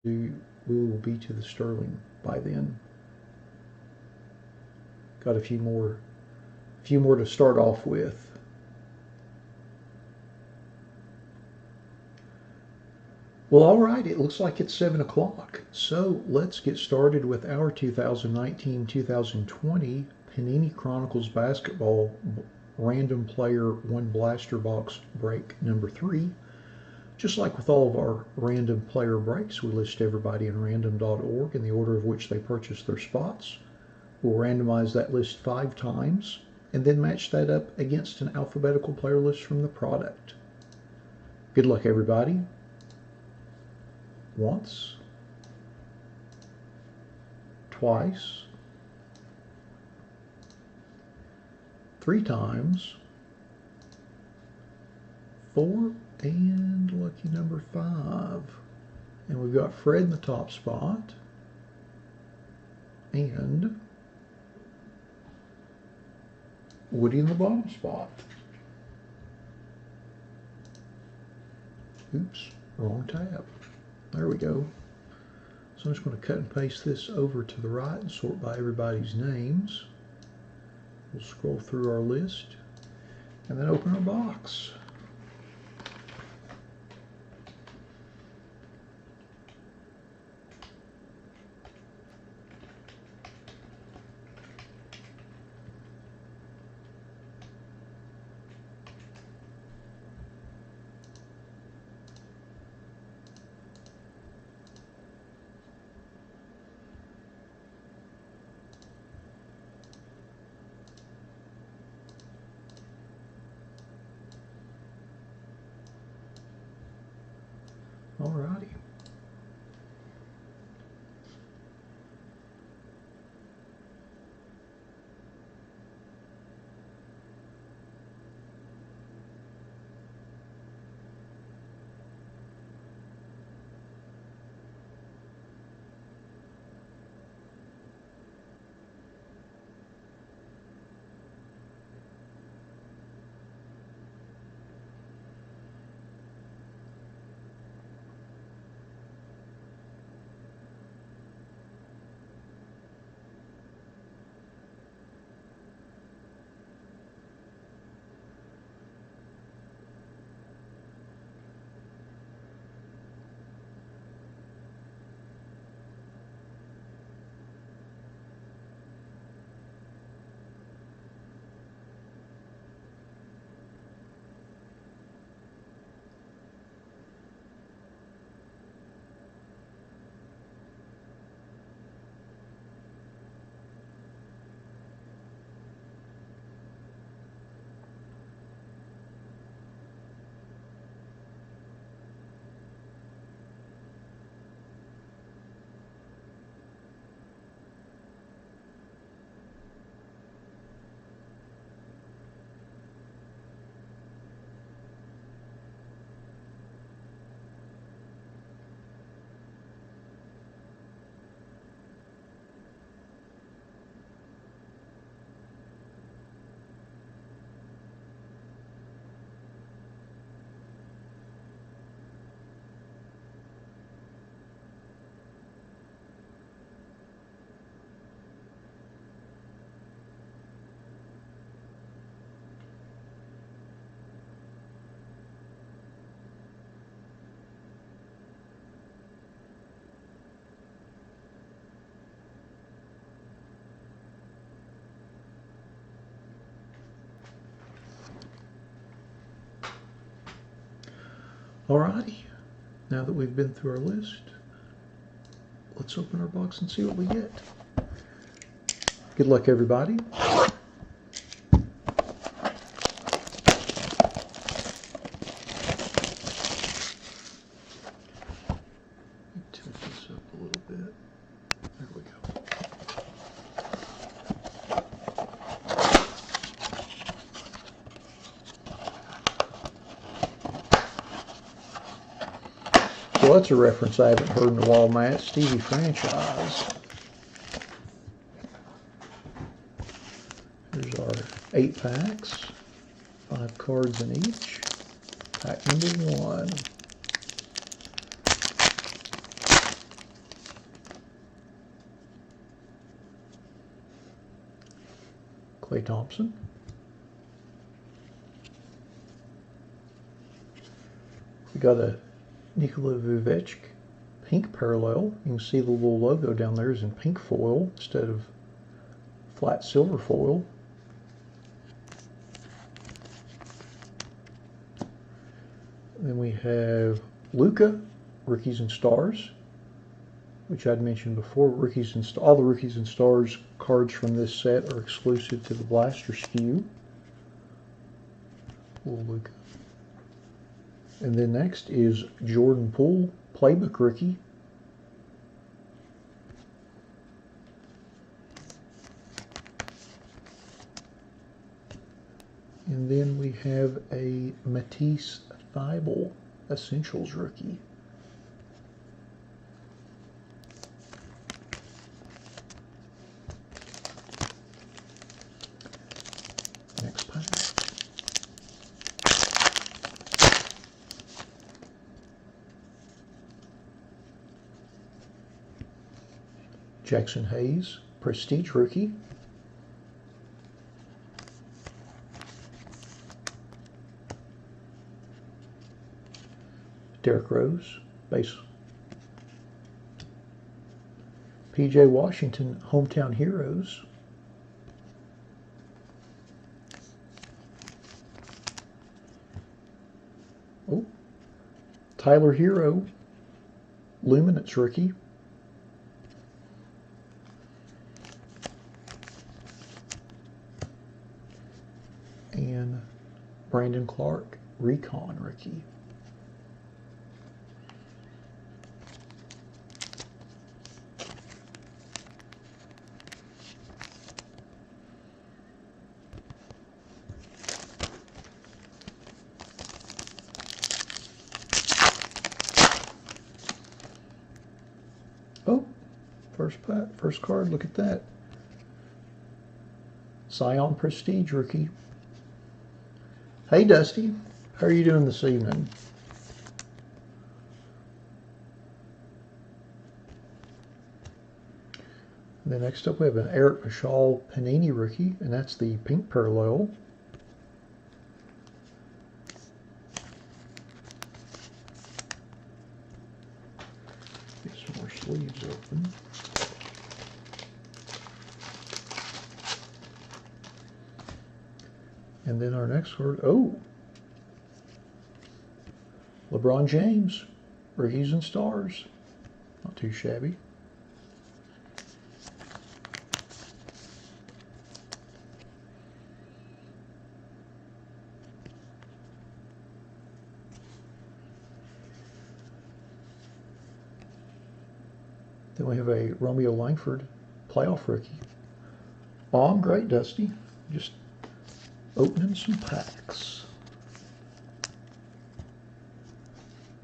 We will be to the sterling by then. Got a few more to start off with. Well, all right, it looks like it's 7 o'clock. So let's get started with our 2019-2020 Panini Chronicles Basketball Random Player 1 Blaster Box Break number 3. Just like with all of our random player breaks, we list everybody in random.org in the order of which they purchased their spots. We'll randomize that list 5 times and then match that up against an alphabetical player list from the product. Good luck, everybody. Once, twice, 3 times, 4, and lucky number 5. And we've got Fred in the top spot and Woody in the bottom spot. Oops, wrong tab. There we go. So I'm just going to cut and paste this over to the right and sort by everybody's names. We'll scroll through our list and then open our box. Alrighty. Alrighty, now that we've been through our list, let's open our box and see what we get. Good luck, everybody. Tilt this up a little bit. There we go. Well, that's a reference I haven't heard in a while, Matt. Stevie Franchise. Here's our 8 packs. 5 cards in each. Pack number 1. Klay Thompson. We got a Nikola Vucevic pink parallel. You can see the little logo down there is in pink foil instead of flat silver foil. Then we have Luka, Rookies and Stars, which I'd mentioned before. All the Rookies and Stars cards from this set are exclusive to the Blaster SKU. Little Luka. And then next is Jordan Poole, Playbook Rookie. And then we have a Matisse Thybulle Essentials Rookie. Next pack. Jackson Hayes, Prestige Rookie. Derrick Rose, base. PJ Washington, Hometown Heroes. Oh, Tyler Hero, Luminance Rookie. And Brandon Clark, Recon Rookie. Oh, first card, look at that. Scion Prestige Rookie. Hey Dusty, how are you doing this evening? And then next up we have an Eric Paschall Panini Rookie, and that's the pink parallel. Get some more sleeves open. And then our next card, oh, LeBron James, Rookies and Stars. Not too shabby. Then we have a Romeo Langford Playoff Rookie. Oh, I'm great, Dusty. Just opening some packs.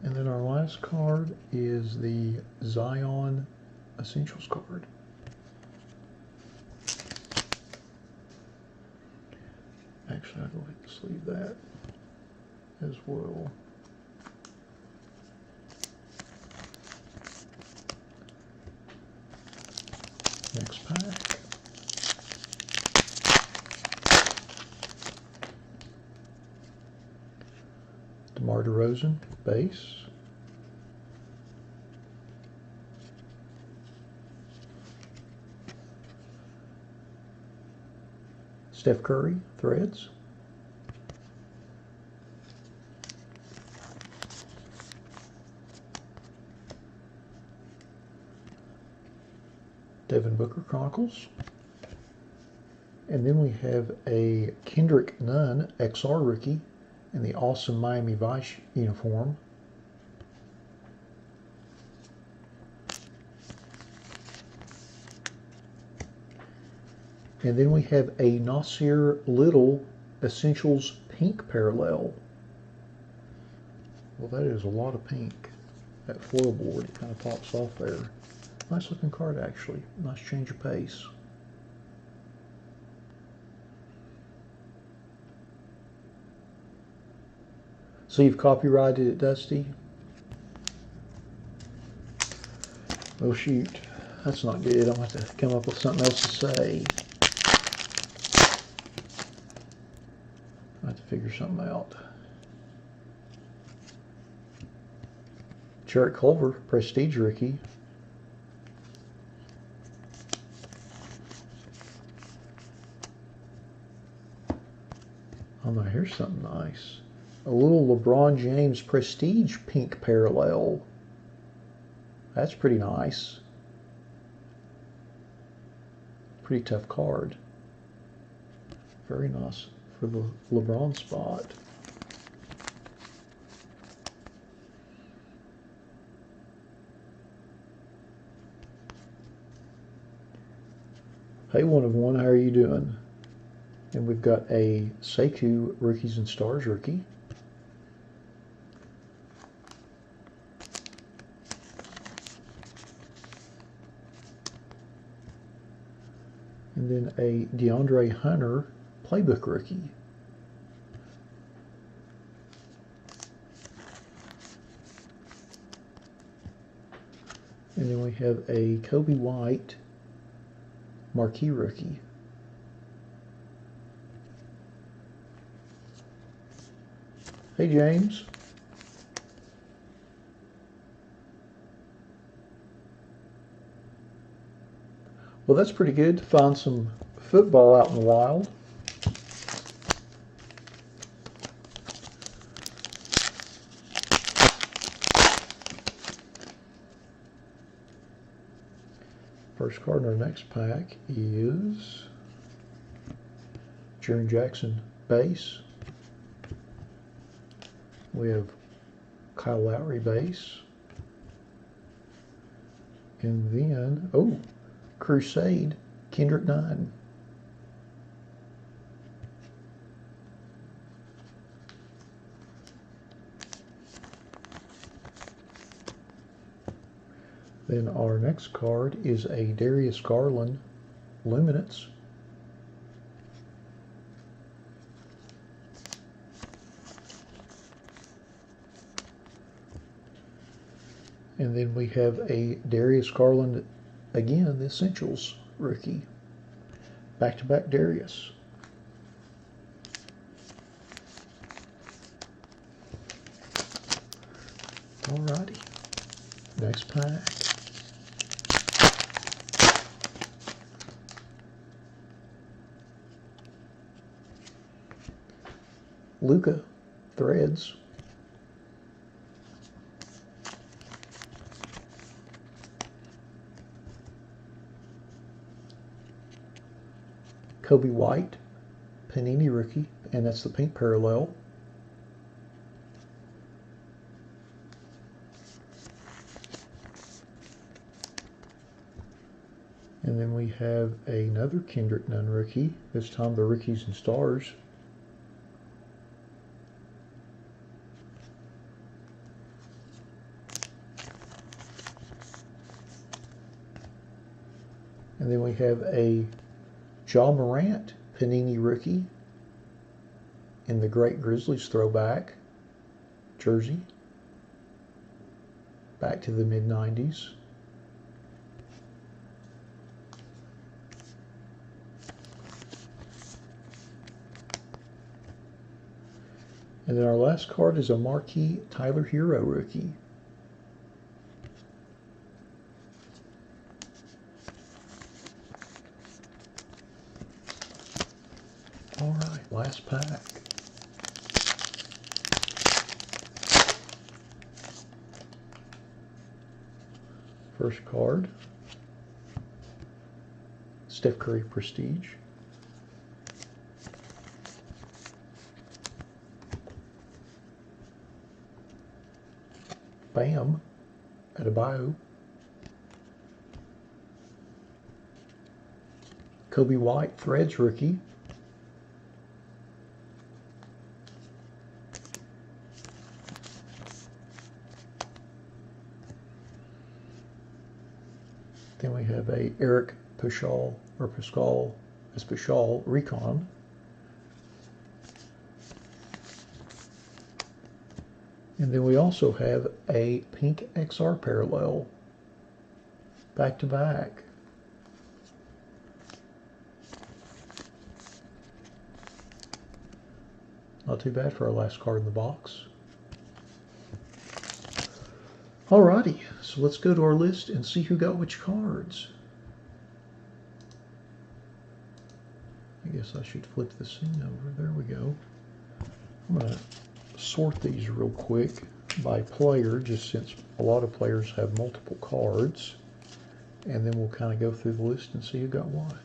And then our last card is the Zion Essentials card. Actually, I'll go ahead and sleeve that as well. Next pack. DeMar DeRozan, base. Steph Curry, threads. Devin Booker, Chronicles. And then we have a Kendrick Nunn XR rookie in the awesome Miami Vice uniform. And then we have a Nasir Little Essentials pink parallel. Well, that is a lot of pink. That foil board, it kind of pops off there. Nice looking card, actually. Nice change of pace. So you've copyrighted it, Dusty? Oh shoot, that's not good. I'm going to have to come up with something else to say. I have to figure something out. Jarrett Culver, Prestige rookie. Oh, now here's something nice. A little LeBron James Prestige pink parallel. That's pretty nice. Pretty tough card. Very nice for the LeBron spot. Hey, one of one, how are you doing? And we've got a Sekou Rookies and Stars rookie. And then a DeAndre Hunter Playbook rookie. And then we have a Kobe White Marquee rookie. Hey, James. Well, that's pretty good to find some football out in the wild. First card in our next pack is Jaren Jackson base. We have Kyle Lowry base. And then, oh, Crusade Kendrick Nunn. Then our next card is a Darius Garland Luminance. And then we have a Darius Garland, again, the Essentials rookie. Back-to-back Darius. Alrighty. Next pack. Luka Threads. Kobe White, Panini rookie, and that's the pink parallel. And then we have another Kendrick Nunn rookie, this time the Rookies and Stars. And then we have a Ja Morant Panini rookie in the Great Grizzlies throwback jersey, back to the mid-90s. And then our last card is a marquee Tyler Hero rookie. All right, last pack. First card, Steph Curry Prestige. Bam Adebayo. Kobe White Threads rookie. Then we have a Eric Pascal Recon. And then we also have a pink XR parallel, back to back. Not too bad for our last card in the box. Alrighty, so let's go to our list and see who got which cards. I guess I should flip the scene over. There we go. I'm going to sort these real quick by player, just since a lot of players have multiple cards. And then we'll kind of go through the list and see who got what.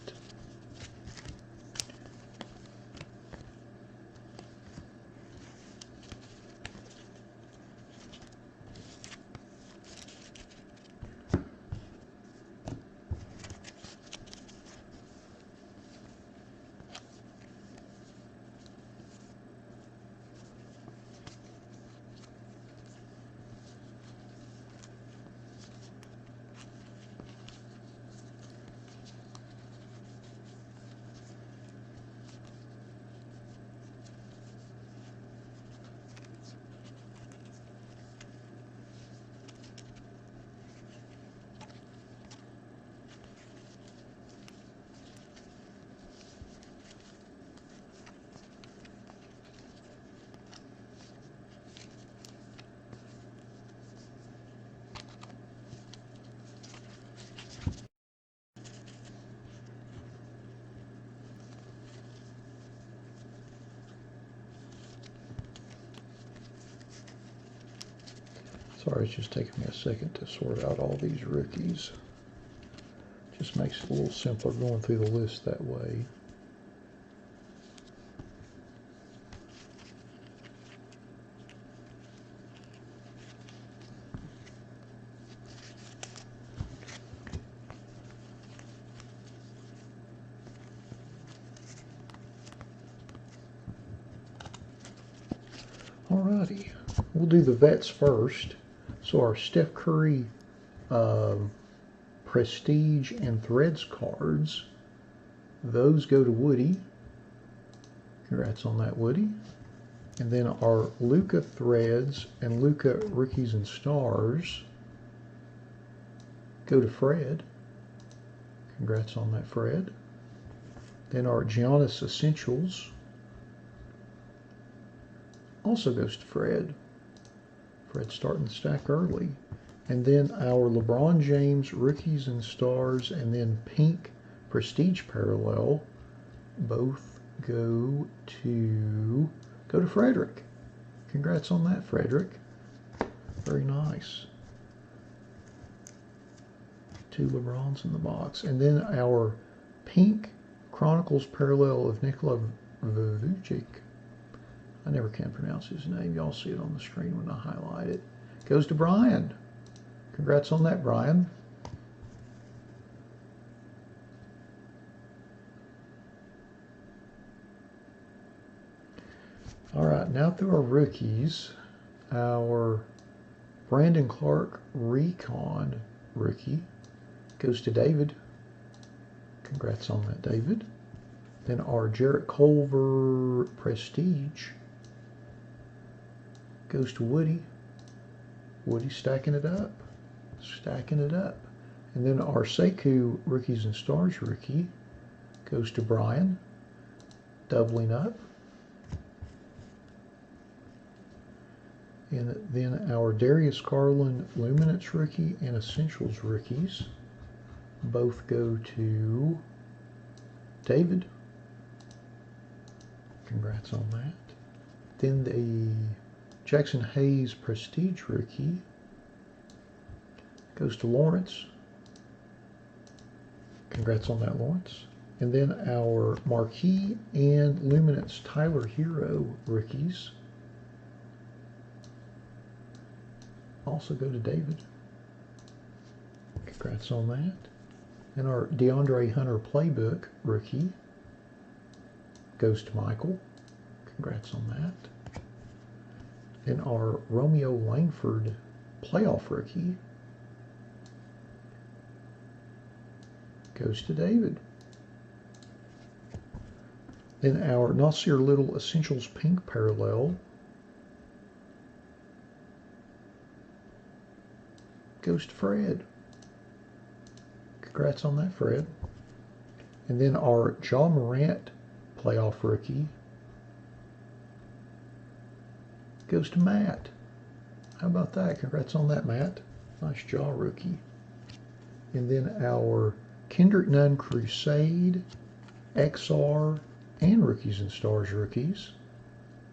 Sorry, it's just taking me a second to sort out all these rookies. Just makes it a little simpler going through the list that way. Alrighty, we'll do the vets first. So our Steph Curry Prestige and Threads cards, those go to Woody. Congrats on that, Woody. And then our Luka Threads and Luka Rookies and Stars go to Fred. Congrats on that, Fred. Then our Giannis Essentials also goes to Fred. Fred's starting the stack early. And then our LeBron James Rookies and Stars and then Pink Prestige Parallel both go to Frederick. Congrats on that, Frederick. Very nice. 2 LeBrons in the box. And then our Pink Chronicles Parallel of Nikola Vujic. I never can pronounce his name. Y'all see it on the screen when I highlight it. Goes to Brian. Congrats on that, Brian. All right, now through our rookies, our Brandon Clark Recon rookie goes to David. Congrats on that, David. Then our Jarrett Culver Prestige goes to Woody. Woody stacking it up. Stacking it up. And then our Sekou Rookies and Stars rookie goes to Brian. Doubling up. And then our Darius Garland Luminance rookie and Essentials rookies both go to David. Congrats on that. Then the Jackson Hayes Prestige rookie goes to Lawrence. Congrats on that, Lawrence. And then our Marquee and Luminance Tyler Hero rookies also go to David. Congrats on that. And our DeAndre Hunter Playbook rookie goes to Michael. Congrats on that. Then our Romeo Langford Playoff rookie goes to David. Then our Nasir Little Essentials Pink Parallel goes to Fred. Congrats on that, Fred. And then our Ja Morant Playoff rookie goes to Matt. How about that? Congrats on that, Matt. Nice jaw, rookie. And then our Kendrick Nunn Crusade, XR, and Rookies and Stars rookies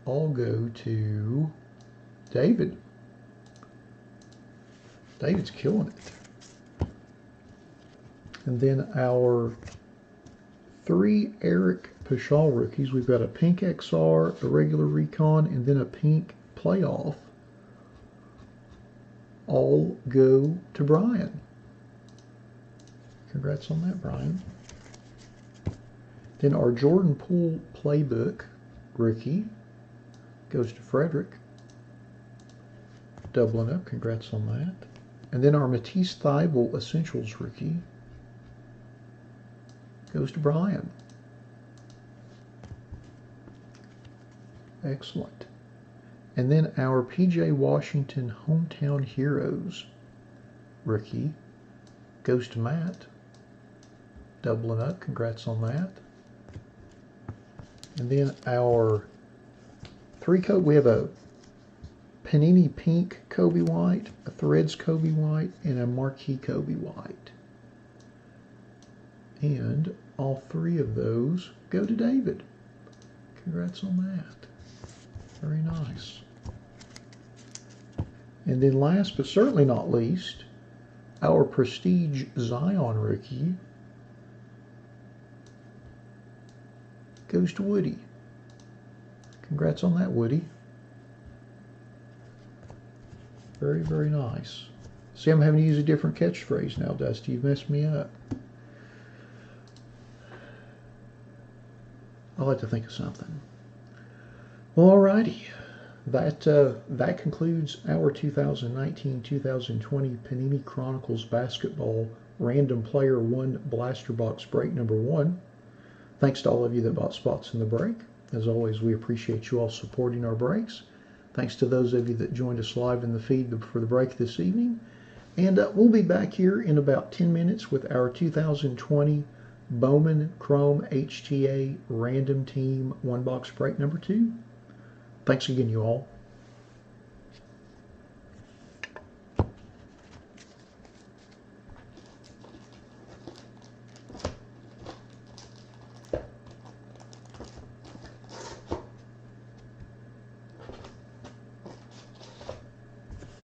all go to David. David's killing it. And then our 3 Eric Paschal rookies. We've got a pink XR, a regular recon, and then a pink playoff. All go to Brian. Congrats on that, Brian. Then our Jordan Poole Playbook rookie goes to Frederick. Doubling up. Congrats on that. And then our Matisse Thybulle Essentials rookie goes to Brian. Excellent. And then our PJ Washington Hometown Heroes rookie goes to Matt. Doubling up. Congrats on that. And then our 3 coat, we have a Panini Pink Kobe White, a Threads Kobe White, and a Marquee Kobe White. And all 3 of those go to David. Congrats on that. Very nice. And then last but certainly not least, our Prestige Zion rookie goes to Woody. Congrats on that, Woody. Very, very nice. See, I'm having to use a different catchphrase now, Dusty. You've messed me up. I'll have to think of something. Well, alrighty. That concludes our 2019-2020 Panini Chronicles Basketball Random Player 1 Blaster Box Break number 1. Thanks to all of you that bought spots in the break. As always, we appreciate you all supporting our breaks. Thanks to those of you that joined us live in the feed for the break this evening. And we'll be back here in about 10 minutes with our 2020 Bowman Chrome HTA Random Team 1 Box Break number 2. Thanks again, you all.